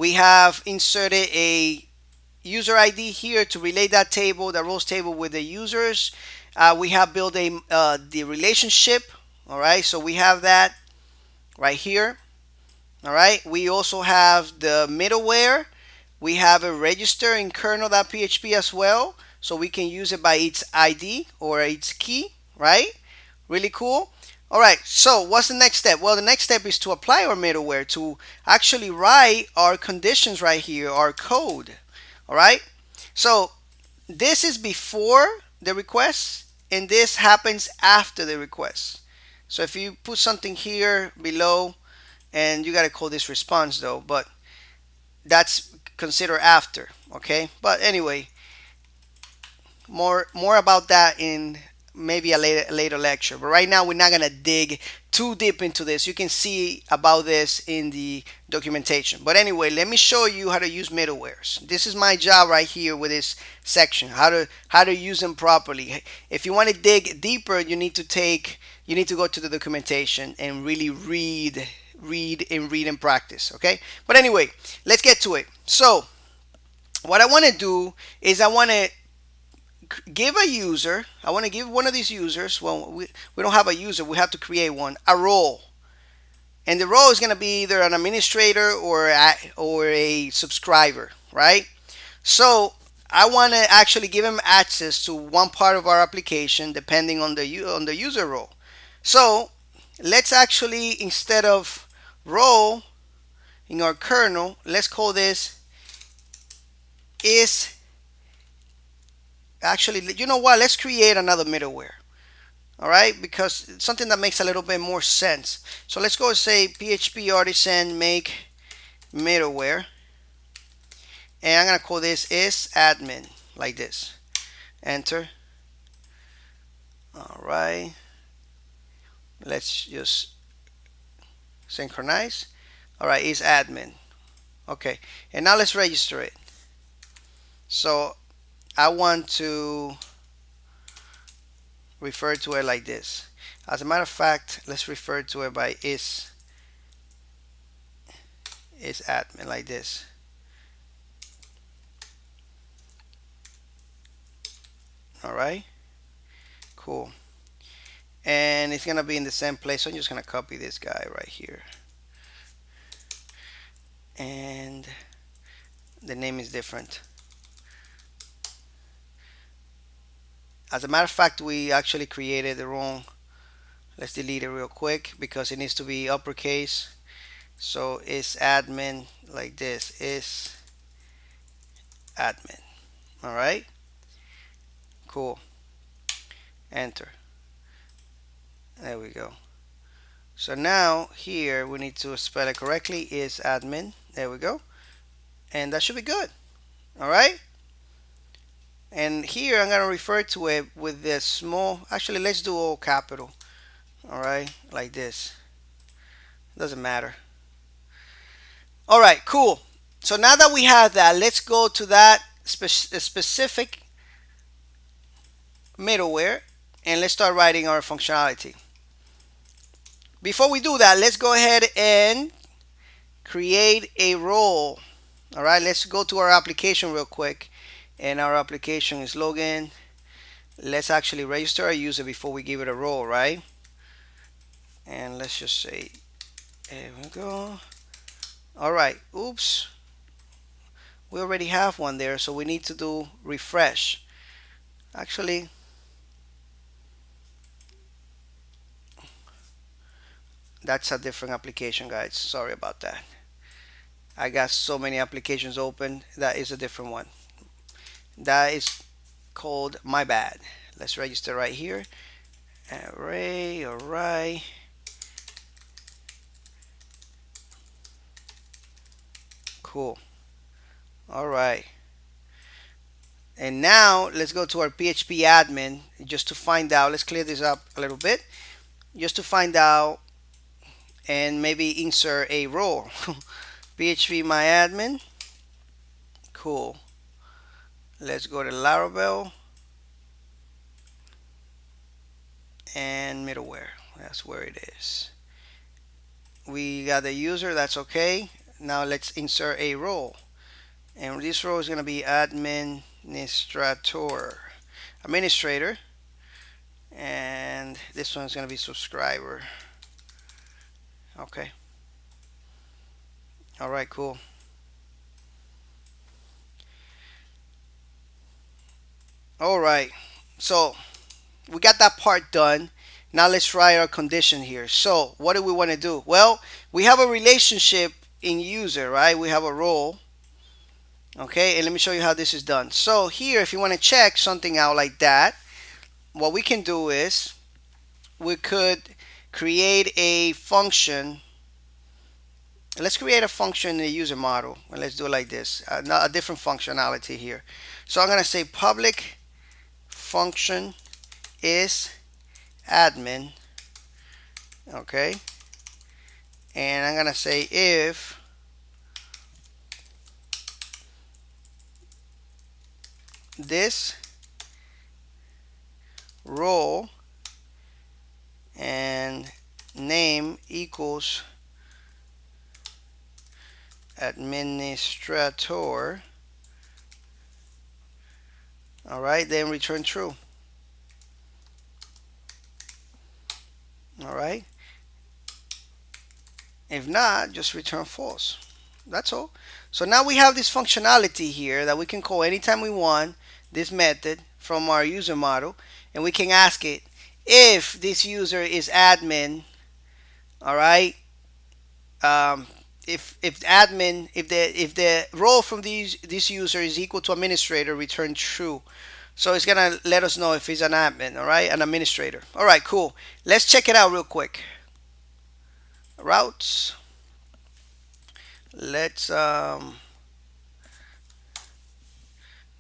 We have inserted a user ID here to relate that table, the rows table, with the users. We have built the relationship. All right, so we have that right here. All right, we also have the middleware. We have a register in kernel.php as well, so we can use it by its ID or its key, right? Really cool. All right, so what's the next step? Well, the next step is to apply our middleware to actually write our conditions right here, our code. All right, so this is before the request, and this happens after the request. So if you put something here below, and you got to call this response though, but that's considered after. Okay, but anyway, more about that in maybe a later lecture. But right now we're not gonna dig too deep into this. You can see about this in the documentation. But anyway, let me show you how to use middlewares. This is my job right here with this section. How to use them properly. If you want to dig deeper, you need to go to the documentation and really read and practice. Okay. But anyway, let's get to it. So what I want to do is I want to give a user, I want to give one of these users, well, we don't have a user, we have to create one, a role. And the role is going to be either an administrator or a subscriber, right? So I want to actually give him access to one part of our application depending on the user role. So let's actually, instead of role in our kernel, let's call this is actually, you know what, let's create another middleware. All right, because it's something that makes a little bit more sense. So let's go and say php artisan make middleware, and I'm gonna call this is admin, like this. Enter. All right, let's just synchronize. All right, is admin. Okay, and now let's register it. So I want to refer to it like this. As a matter of fact, let's refer to it by is admin, like this. All right, cool. And it's gonna be in the same place, so I'm just gonna copy this guy right here, and the name is different. As a matter of fact, we actually created the wrong. Let's delete it real quick because it needs to be uppercase. So it's admin, like this, is admin. All right, cool. Enter. There we go. So now here we need to spell it correctly, is admin. There we go, and that should be good. All right, and here I'm gonna refer to it with this small, actually let's do all capital. All right, like this, doesn't matter. All right, cool. So now that we have that, let's go to that specific middleware and let's start writing our functionality. Before we do that, let's go ahead and create a role. All right, let's go to our application real quick, and our application is login. Let's actually register a user before we give it a role, right? And let's just say, there we go. All right, oops, we already have one there, so we need to do refresh. Actually, that's a different application, guys. Sorry about that. I got so many applications open. That is a different one. That is called my bad. Let's register right here. Array, all right. Cool. All right. And now let's go to our PHP admin just to find out. Let's clear this up a little bit just to find out and maybe insert a role. PHP my admin. Cool. Let's go to Laravel and middleware. That's where it is. We got the user. That's okay. Now let's insert a role. And this role is going to be administrator. And this one's going to be subscriber. Okay. All right, cool. All right. So we got that part done. Now let's write our condition here. So what do we want to do? Well, we have a relationship in user, right? We have a role. Okay, and let me show you how this is done. So here, if you want to check something out like that, what we can do is we could create a function. Let's create a function in the user model, and let's do it like this. A different functionality here. So I'm going to say public function is admin. Okay, and I'm going to say if this role and name equals administrator, all right, then return true. All right, if not, just return false. That's all. So now we have this functionality here that we can call anytime we want this method from our user model, and we can ask it if this user is admin. All right, if the role from this user is equal to administrator, return true. So it's gonna let us know if he's an admin, all right, an administrator. All right, cool. Let's check it out real quick. Routes. Let's do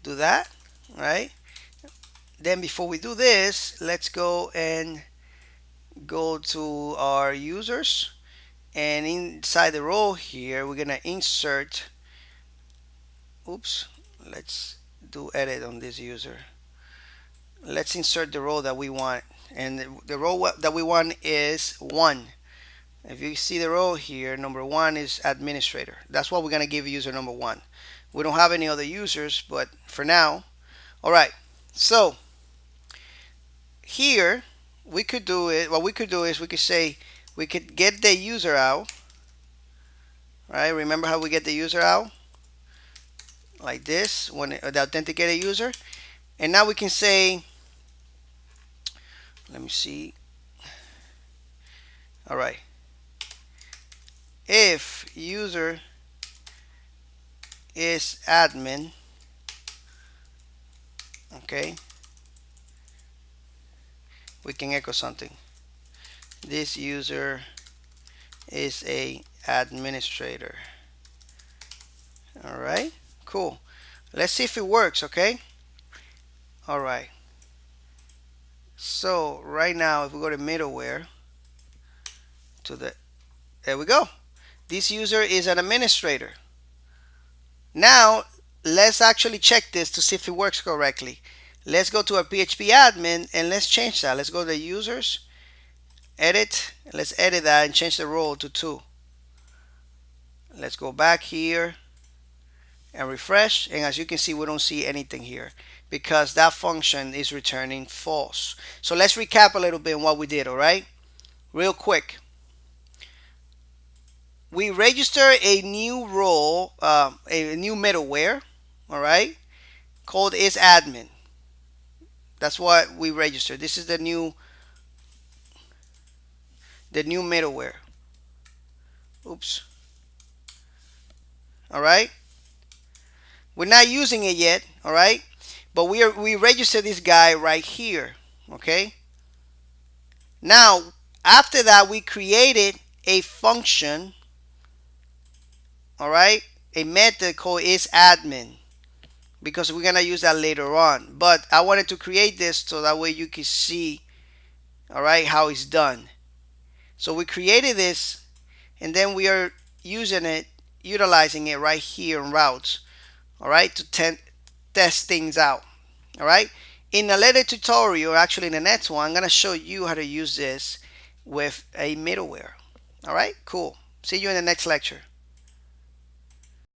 that, all right? Then before we do this, let's go and go to our users, and inside the role here, we're gonna insert. Oops. Let's do edit on this user. Let's insert the role that we want, and the role that we want is 1. If you see the role here, number 1 is administrator. That's what we're gonna give user number 1. We don't have any other users, but for now. All right, so here we could do it. What we could do is we could say we could get the user out, right? Remember how we get the user out? Like this, when the authenticated user. And now we can say, let me see. All right, if user is admin, okay, we can echo something. This user is a administrator. All right, cool. Let's see if it works. Okay, all right. So right now, if we go to middleware, there we go. This user is an administrator. Now let's actually check this to see if it works correctly. Let's go to our PHP admin and let's change that. Let's go to users, edit. Let's edit that and change the role to 2. Let's go back here and refresh, and as you can see, we don't see anything here because that function is returning false. So let's recap a little bit on what we did. All right, real quick. We register a new role, a new middleware, all right, called isAdmin. That's what we registered. This is the new middleware. Oops. All right. We're not using it yet, all right, but we registered this guy right here. Okay. Now after that, we created a function. All right, a method called isAdmin, because we're gonna use that later on. But I wanted to create this so that way you can see, all right, how it's done. So we created this, and then we are utilizing it right here in routes, all right, to test things out. All right. In a later tutorial, actually in the next one, I'm gonna show you how to use this with a middleware. All right, cool. See you in the next lecture.